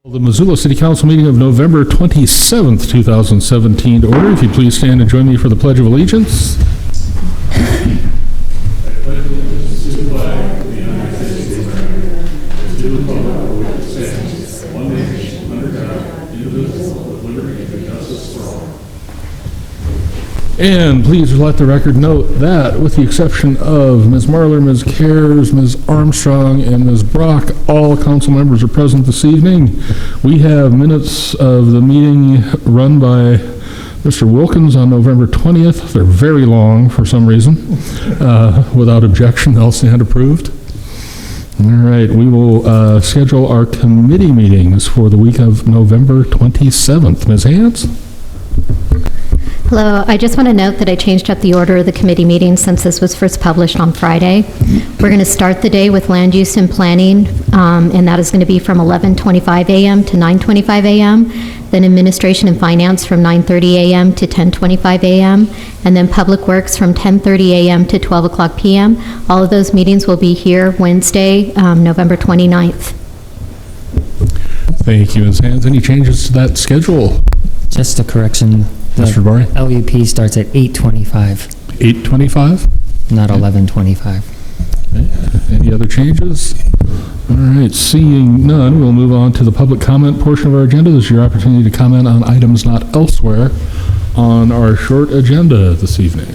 The Missoula City Council meeting of November 27th, 2017 to order. If you please stand and join me for the Pledge of Allegiance. I pledge allegiance to the flag of the United States of America and to the republic for which it stands, one nation, under God, indivisible, with liberty and justice for all. And please let the record note that, with the exception of Ms. Marler, Ms. Cares, Ms. Armstrong, and Ms. Brock, all council members are present this evening. We have minutes of the meeting run by Mr. Wilkins on November 20th. They're very long for some reason. Without objection, they'll stand approved. All right, we will schedule our committee meetings for the week of November 27th. Ms. Hans? Hello, I just want to note that I changed up the order of the committee meetings since this was first published on Friday. We're going to start the day with land use and planning, and that is going to be from 11:25 a.m. to 9:25 a.m., then administration and finance from 9:30 a.m. to 10:25 a.m., and then public works from 10:30 a.m. to 12 o'clock p.m. All of those meetings will be here Wednesday, November 29th. Thank you, Ms. Hans. Any changes to that schedule? Just a correction. Mr. Barry? LUP starts at 8:25. 8:25? Not 11:25. Okay. Any other changes? All right, seeing none, we'll move on to the public comment portion of our agenda. This is your opportunity to comment on items not elsewhere on our short agenda this evening.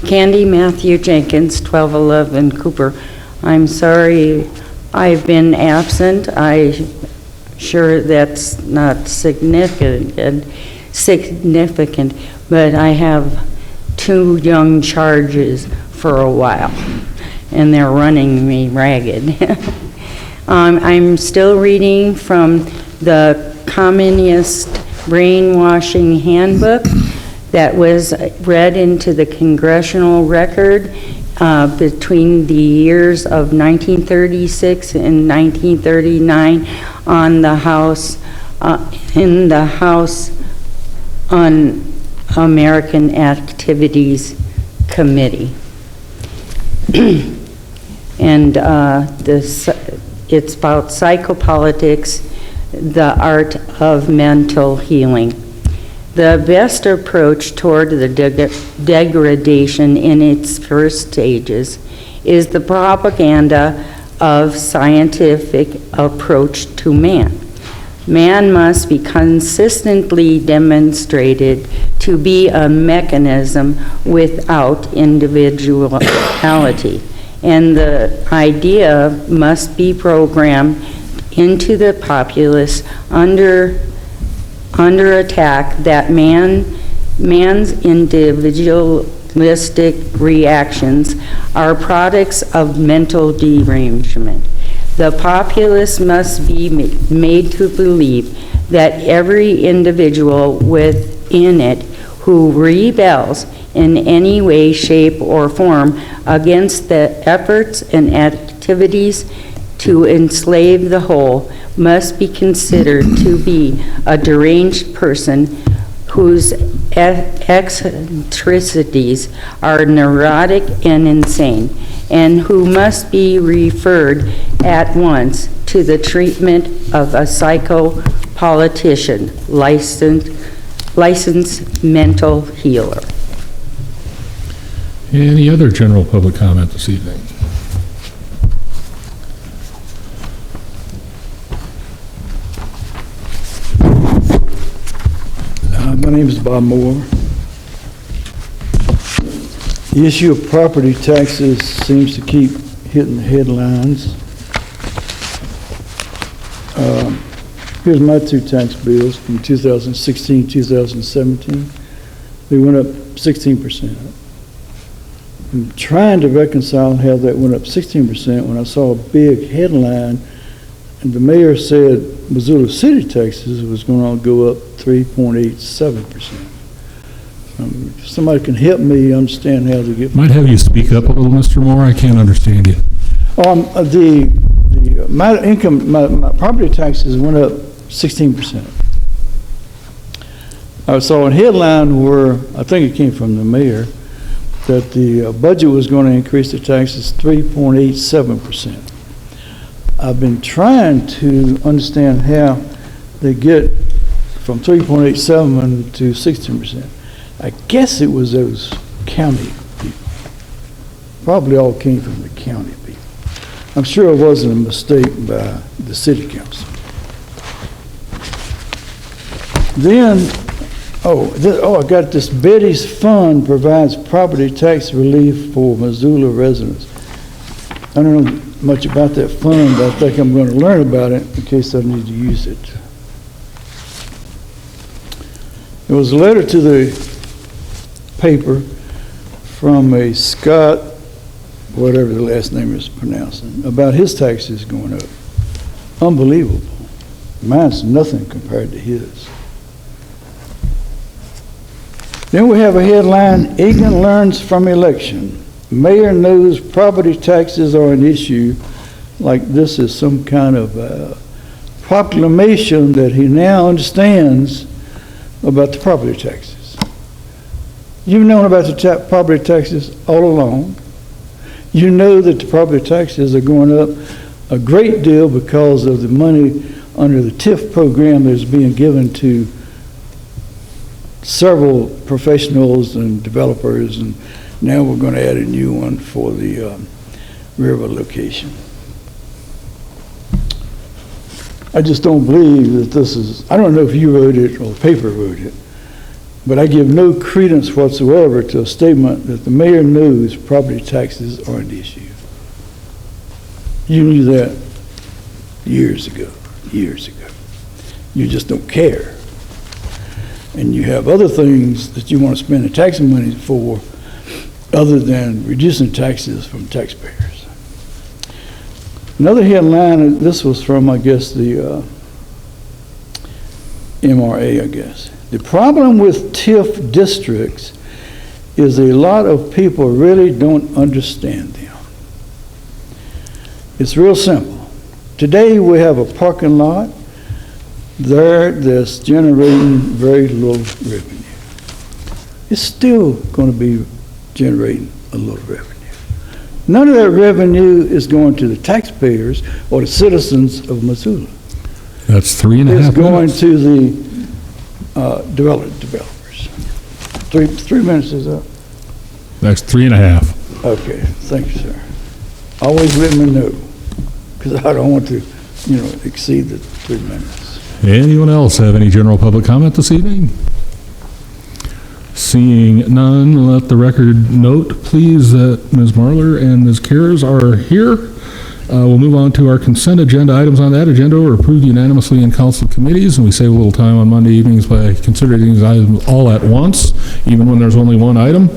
Candy Matthew Jenkins, 1211 Cooper. I'm sorry I've been absent. I'm sure that's not significant, but I have two young charges for a while, and they're running me ragged. I'm still reading from the Communist Brainwashing Handbook that was read into the congressional record between the years of 1936 and 1939 on the House, in the House Un-American Activities Committee. And it's about psychopolitics, the art of mental healing. The best approach toward the degradation in its first stages is the propaganda of scientific approach to man. Man must be consistently demonstrated to be a mechanism without individuality, and the idea must be programmed into the populace under attack that man's individualistic reactions are products of mental derangement. The populace must be made to believe that every individual within it who rebels in any way, shape, or form against the efforts and activities to enslave the whole must be considered to be a deranged person whose eccentricities are neurotic and insane, and who must be referred at once to the treatment of a psychopolitician, licensed mental healer. Any other general public comment this evening? My name is Bob Moore. The issue of property taxes seems to keep hitting the headlines. Here's my two tax bills from 2016, 2017. They went up 16%. I'm trying to reconcile how that went up 16% when I saw a big headline and the mayor said Missoula City taxes was going to go up 3.87%. If somebody can help me understand how to get. Might have you speak up a little, Mr. Moore. I can't understand you. My income, my property taxes went up 16%. I saw a headline where I think it came from the mayor that the budget was going to increase the taxes 3.87%. I've been trying to understand how they get from 3.87 to 16%. I guess it was those county people. Probably all came from the county people. I'm sure it wasn't a mistake by the city council. Then, I got this. Betty's Fund provides property tax relief for Missoula residents. I don't know much about that fund, but I think I'm going to learn about it in case I need to use it. There was a letter to the paper from a Scott, whatever the last name is pronouncing, about his taxes going up. Unbelievable. Mine's nothing compared to his. Then we have a headline, Egan learns from election. Mayor knows property taxes are an issue, like this is some kind of proclamation that he now understands about the property taxes. You've known about the property taxes all along. You know that the property taxes are going up a great deal because of the money under the TIF program that's being given to several professionals and developers, and now we're going to add a new one for the river location. I just don't believe that this is, I don't know if you wrote it or the paper wrote it, but I give no credence whatsoever to a statement that the mayor knows property taxes are an issue. You knew that years ago. You just don't care. And you have other things that you want to spend the tax money for other than reducing taxes from taxpayers. Another headline, this was from, I guess, the MRA, I guess. The problem with TIF districts is a lot of people really don't understand them. It's real simple. Today we have a parking lot that's generating very low revenue. It's still going to be generating a little revenue. None of that revenue is going to the taxpayers or the citizens of Missoula. That's 3.5 minutes. It's going to the developers. Three minutes is up. That's 3.5. Okay, thank you, sir. Always let me know, because I don't want to, exceed the 3 minutes. Anyone else have any general public comment this evening? Seeing none, let the record note, please, that Ms. Marler and Ms. Karas are here. We'll move on to our consent agenda. Items on that agenda are approved unanimously in council committees, and we save a little time on Monday evenings by considering these items all at once, even when there's only one item.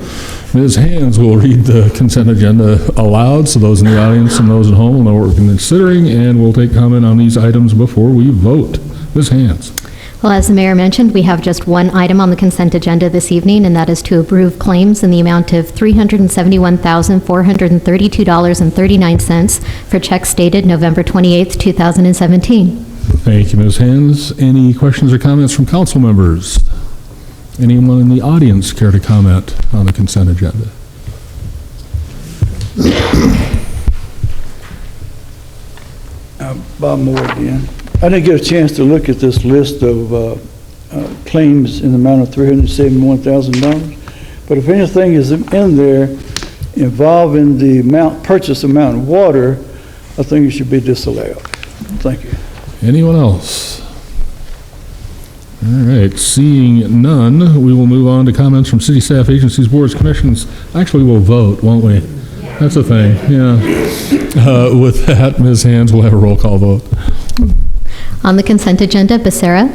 Ms. Hands will read the consent agenda aloud, so those in the audience and those at home will know what we're considering, and we'll take comment on these items before we vote. Ms. Hands. Well, as the mayor mentioned, we have just one item on the consent agenda this evening, and that is to approve claims in the amount of $371,432.39 for checks dated November 28th, 2017. Thank you, Ms. Hands. Any questions or comments from council members? Anyone in the audience care to comment on the consent agenda? Bob Moore again. I didn't get a chance to look at this list of claims in the amount of $371,000, but if anything is in there involving the purchase amount of water, I think it should be disallowed. Thank you. Anyone else? All right, seeing none, we will move on to comments from city staff, agencies, boards, commissions. Actually, we'll vote, won't we? That's a thing, yeah. With that, Ms. Hands, we'll have a roll call vote. On the consent agenda, Becerra?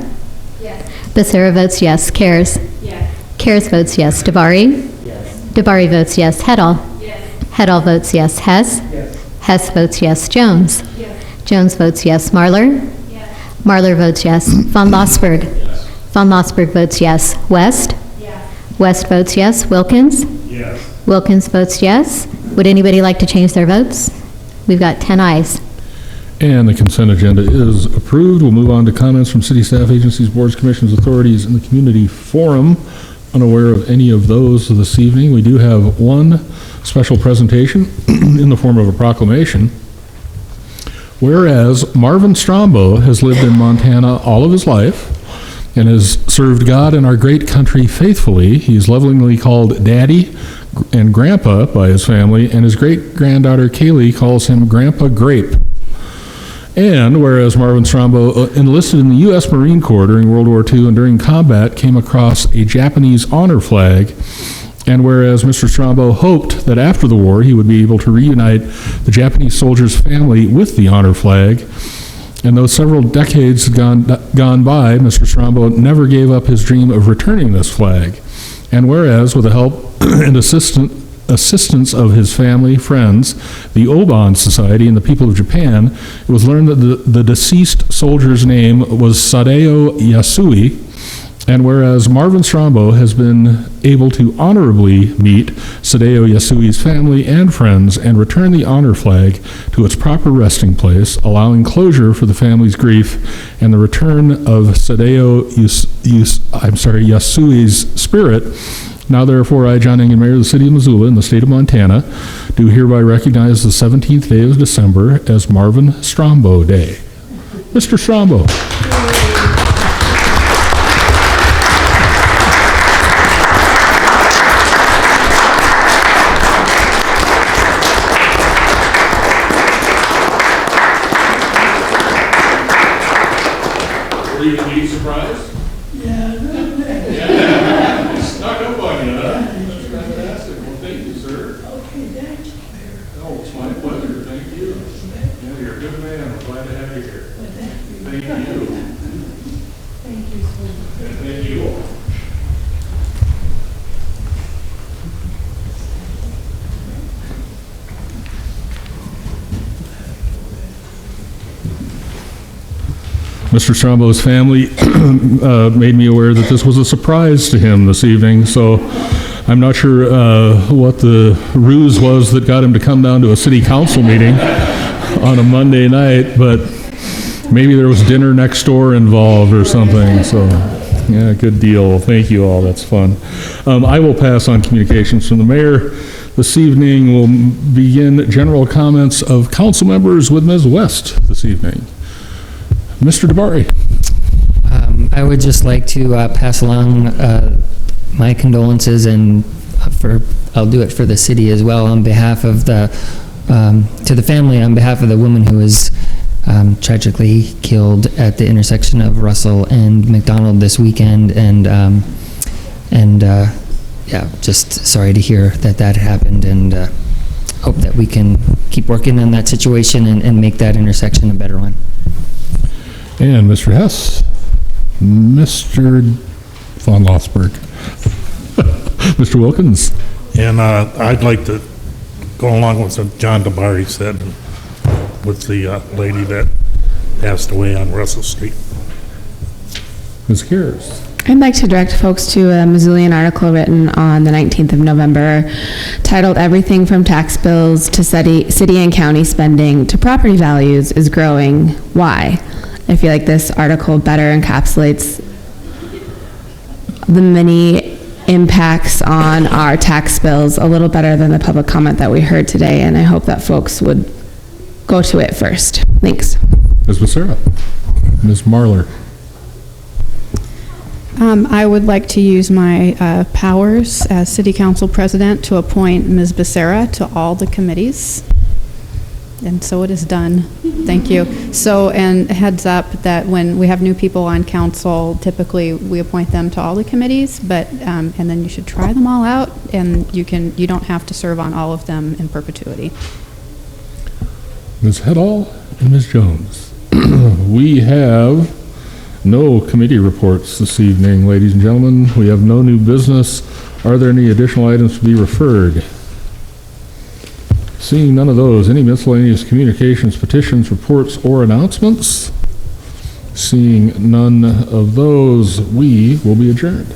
Yes. Becerra votes yes. Karas? Yes. Karas votes yes. Dabari? Yes. Dabari votes yes. Heddle? Yes. Heddle votes yes. Hess? Yes. Hess votes yes. Jones? Yes. Jones votes yes. Marler? Yes. Marler votes yes. Von Lossberg? Yes. Von Lossberg votes yes. West? Yes. West votes yes. Wilkins? Yes. Wilkins votes yes. Would anybody like to change their votes? We've got 10 ayes. And the consent agenda is approved. We'll move on to comments from city staff, agencies, boards, commissions, authorities, and the community forum. unaware of any of those this evening. We do have one special presentation in the form of a proclamation. Whereas Marvin Strombo has lived in Montana all of his life and has served God and our great country faithfully. He's lovingly called Daddy and Grandpa by his family, and his great-granddaughter Kaylee calls him Grandpa Grape. And whereas Marvin Strombo enlisted in the U.S. Marine Corps during World War II and during combat came across a Japanese honor flag, and whereas Mr. Strombo hoped that after the war he would be able to reunite the Japanese soldier's family with the honor flag, and though several decades had gone by, Mr. Strombo never gave up his dream of returning this flag. And whereas, with the help and assistance of his family, friends, the Oban Society, and the people of Japan, it was learned that the deceased soldier's name was Sadao Yasui. And whereas Marvin Strombo has been able to honorably meet Sadao Yasui's family and friends and return the honor flag to its proper resting place, allowing closure for the family's grief and the return of Sadao Yasui's spirit, now therefore I, John Engen, Mayor of the City of Missoula in the state of Montana, do hereby recognize the 17th day of December as Marvin Strombo Day. Mr. Strombo. Were you surprised? Yeah. Yeah. Snuck up on you, huh? That's fantastic. Well, thank you, sir. Okay, thank you, Mayor. Oh, it's my pleasure. Thank you. Yeah, you're a good man. I'm glad to have you here. Well, thank you. Thank you. Thank you so much. And thank you all. Mr. Strombo's family made me aware that this was a surprise to him this evening, so I'm not sure what the ruse was that got him to come down to a city council meeting on a Monday night, but maybe there was dinner next door involved or something, so yeah, good deal. Thank you all, that's fun. I will pass on communications from the mayor. This evening we'll begin general comments of council members with Ms. West this evening. Mr. DeBari. I would just like to pass along my condolences, and I'll do it for the city as well, on behalf of to the family, on behalf of the woman who was tragically killed at the intersection of Russell and McDonald this weekend, and yeah, just sorry to hear that happened, and hope that we can keep working on that situation and make that intersection a better one. And Mr. Hess, Mr. von Lossberg, Mr. Wilkins. And I'd like to go along with what John DeBari said with the lady that passed away on Russell Street. Ms. Kears. I'd like to direct folks to a Missoulian article written on the 19th of November titled "Everything from Tax Bills to City and County Spending to Property Values is Growing. Why?" I feel like this article better encapsulates the many impacts on our tax bills a little better than the public comment that we heard today, and I hope that folks would go to it first. Thanks. Ms. Becerra. Ms. Marler. I would like to use my powers as City Council President to appoint Ms. Becerra to all the committees. And so it is done. Thank you. So, and heads up that when we have new people on council, typically we appoint them to all the committees, but, and then you should try them all out, and you don't have to serve on all of them in perpetuity. Ms. Heddall and Ms. Jones. We have no committee reports this evening, ladies and gentlemen. We have no new business. Are there any additional items to be referred? Seeing none of those, any miscellaneous communications, petitions, reports, or announcements? Seeing none of those, we will be adjourned.